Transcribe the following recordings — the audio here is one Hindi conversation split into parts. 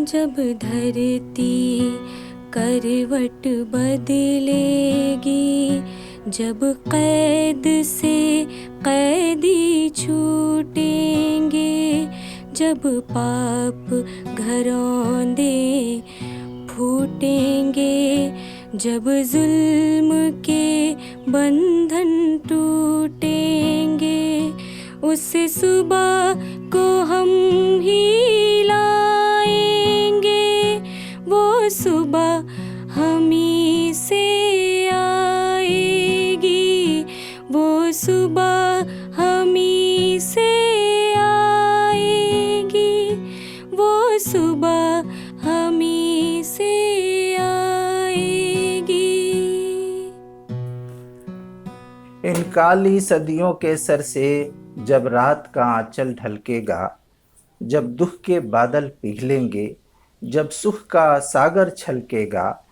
जब धरती करवट बदलेगी, जब कैद से कैदी छूटेंगे, जब पाप घरौंदे फूटेंगे, जब जुल्म के बंधन टूटेंगे, उस सुबह को हम ही लाएंगे। वो सुबह हमी से आएगी, वो सुबह हमी से आएगी, वो सुबह हमी से आएगी। इन काली सदियों के सर से जब रात का आंचल ढलकेगा, जब दुख के बादल पिघलेंगे, जब सुख का सागर छलकेगा,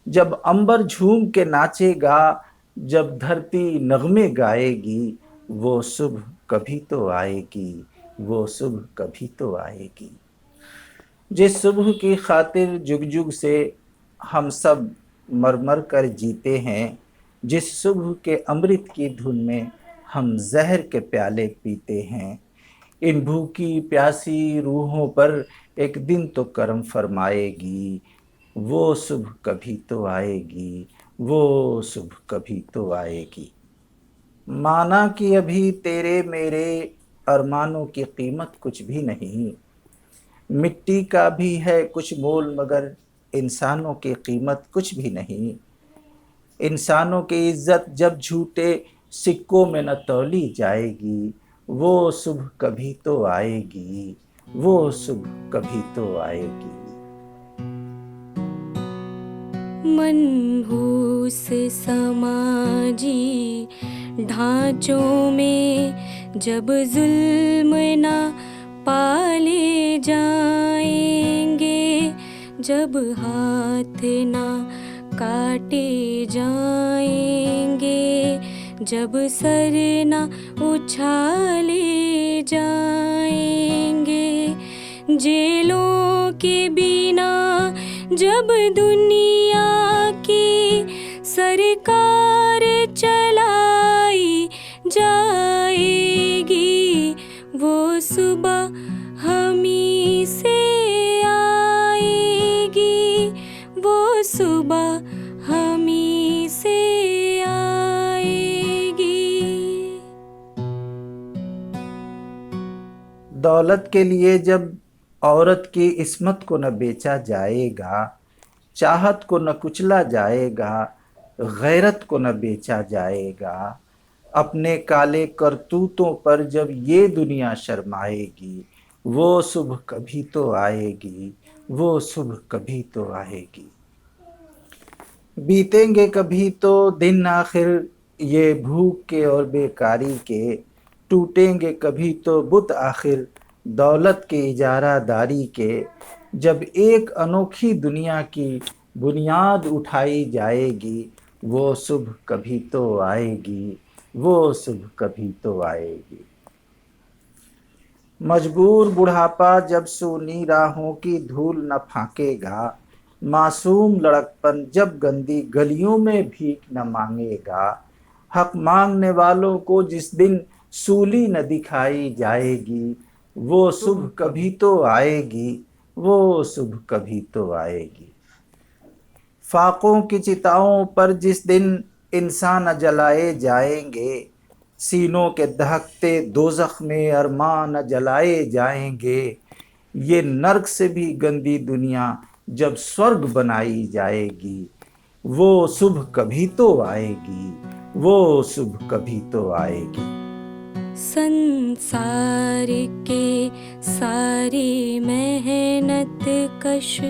जब अंबर झूम के नाचेगा, जब धरती नगमे गाएगी, वो सुबह कभी तो आएगी, वो सुबह कभी तो आएगी। जिस सुबह की खातिर जुग जुग से हम सब मर मर कर जीते हैं, जिस सुबह के अमृत की धुन में हम जहर के प्याले पीते हैं, इन भूखी प्यासी रूहों पर एक दिन तो करम फरमाएगी, वो सुबह कभी तो आएगी, वो सुबह कभी तो आएगी। माना कि अभी तेरे मेरे अरमानों की कीमत कुछ भी नहीं, मिट्टी का भी है कुछ मोल मगर इंसानों की कीमत कुछ भी नहीं। इंसानों की इज्जत जब झूठे सिक्कों में न तौली जाएगी, वो सुबह कभी तो आएगी, वो सुबह कभी तो आएगी। मनहूस समाजी ढांचों में जब जुल्म ना पाले जाएंगे, जब हाथ ना काटे जाएंगे, जब सर ना उछाले जाएंगे, जेलों के बिना जब दुनिया की सरकार चलाई जाएगी, वो सुबह हमी से आएगी, वो सुबह हमी से आएगी। दौलत के लिए जब औरत की इस्मत को न बेचा जाएगा, चाहत को न कुचला जाएगा, गैरत को न बेचा जाएगा, अपने काले करतूतों पर जब ये दुनिया शर्माएगी, वो सुबह कभी तो आएगी, वो सुबह कभी तो आएगी। बीतेंगे कभी तो दिन आखिर ये भूख के और बेकारी के, टूटेंगे कभी तो बुत आखिर दौलत के इजारादारी के, जब एक अनोखी दुनिया की बुनियाद उठाई जाएगी, वो सुबह कभी तो आएगी, वो सुबह कभी तो आएगी। मजबूर बुढ़ापा जब सूनी राहों की धूल न फाकेगा, मासूम लड़कपन जब गंदी गलियों में भीख न मांगेगा, हक मांगने वालों को जिस दिन सूली न दिखाई जाएगी, वो सुबह कभी तो आएगी, वो सुबह कभी तो आएगी। फाकों की चिताओं पर जिस दिन इंसान जलाए जाएंगे, सीनों के दहकते दोज़ख में अरमान जलाए जाएंगे, ये नर्क से भी गंदी दुनिया जब स्वर्ग बनाई जाएगी, वो सुबह कभी तो आएगी, वो सुबह कभी तो आएगी। संसार के सारे मेहनत कश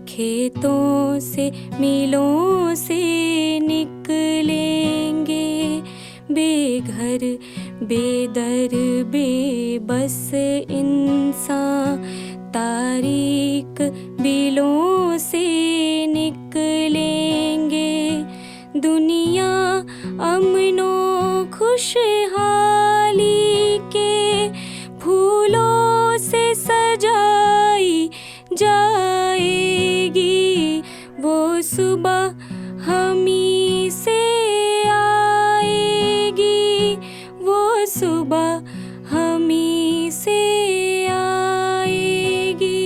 खेतों से मिलों से निकलेंगे, बेघर बेदर बेबस इंसान तारीक बिलों से निकलेंगे, दुनिया अमनो खुशहाली के फूलों से सजाई जा सुबह हमी से आएगी, वो सुबह हमी से आएगी,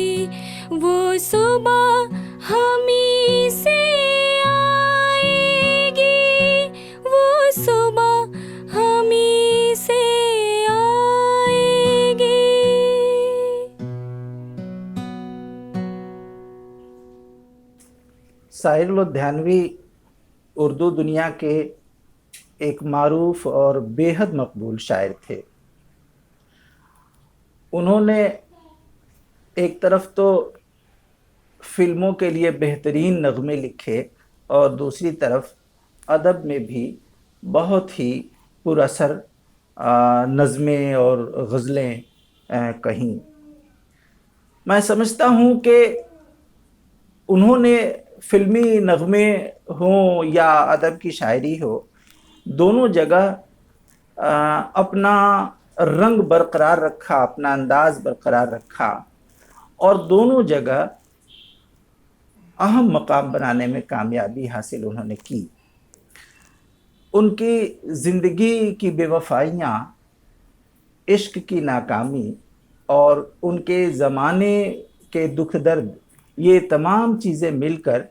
वो सुबह हमी से आएगी, वो सुबह हमी से आएगी। शाहिर लुधियानवी उर्दू दुनिया के एक मारूफ और बेहद मकबूल शायर थे। उन्होंने एक तरफ तो फिल्मों के लिए बेहतरीन नगमे लिखे और दूसरी तरफ अदब में भी बहुत ही पुरअसर नज़में और गज़लें कहीं। मैं समझता हूँ कि उन्होंने फिल्मी नगमे हों या अदब की शायरी हो, दोनों जगह अपना रंग बरकरार रखा, अपना अंदाज़ बरकरार रखा और दोनों जगह अहम मकाम बनाने में कामयाबी हासिल उन्होंने की। उनकी ज़िंदगी की बेवफाइयाँ, इश्क की नाकामी और उनके ज़माने के दुख दर्द, ये तमाम चीज़ें मिलकर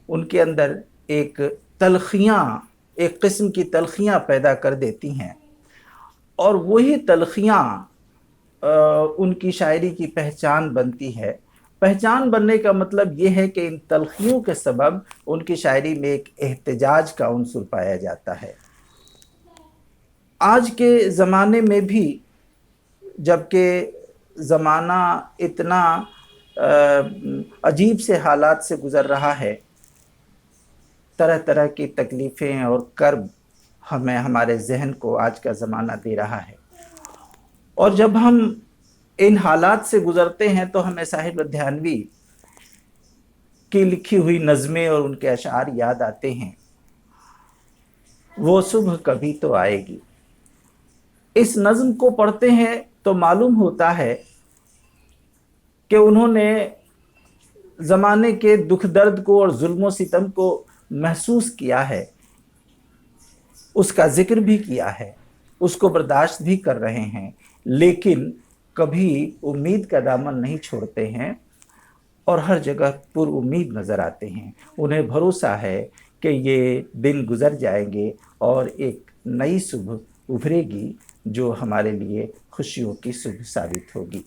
उनके अंदर एक तलखियाँ, एक किस्म की तलखियाँ पैदा कर देती हैं और वही तलखियाँ उनकी शायरी की पहचान बनती है। पहचान बनने का मतलब ये है कि इन तलखियों के सबब उनकी शायरी में एक एहतजाज का उन्सुर पाया जाता है। आज के ज़माने में भी जबकि ज़माना इतना अजीब से हालात से गुज़र रहा है, तरह तरह की तकलीफ़ें और कर्ब हमें हमारे जहन को आज का ज़माना दे रहा है और जब हम इन हालात से गुज़रते हैं तो हमें शाहिर लुधियानवी की लिखी हुई नज़में और उनके अशार याद आते हैं। वो सुबह कभी तो आएगी। इस नज़्म को पढ़ते हैं तो मालूम होता है कि उन्होंने ज़माने के दुख दर्द को और जुल्म सितम को महसूस किया है, उसका ज़िक्र भी किया है, उसको बर्दाश्त भी कर रहे हैं, लेकिन कभी उम्मीद का दामन नहीं छोड़ते हैं और हर जगह पुरउम्मीद नज़र आते हैं। उन्हें भरोसा है कि ये दिन गुज़र जाएंगे और एक नई सुबह उभरेगी जो हमारे लिए खुशियों की सुबह साबित होगी।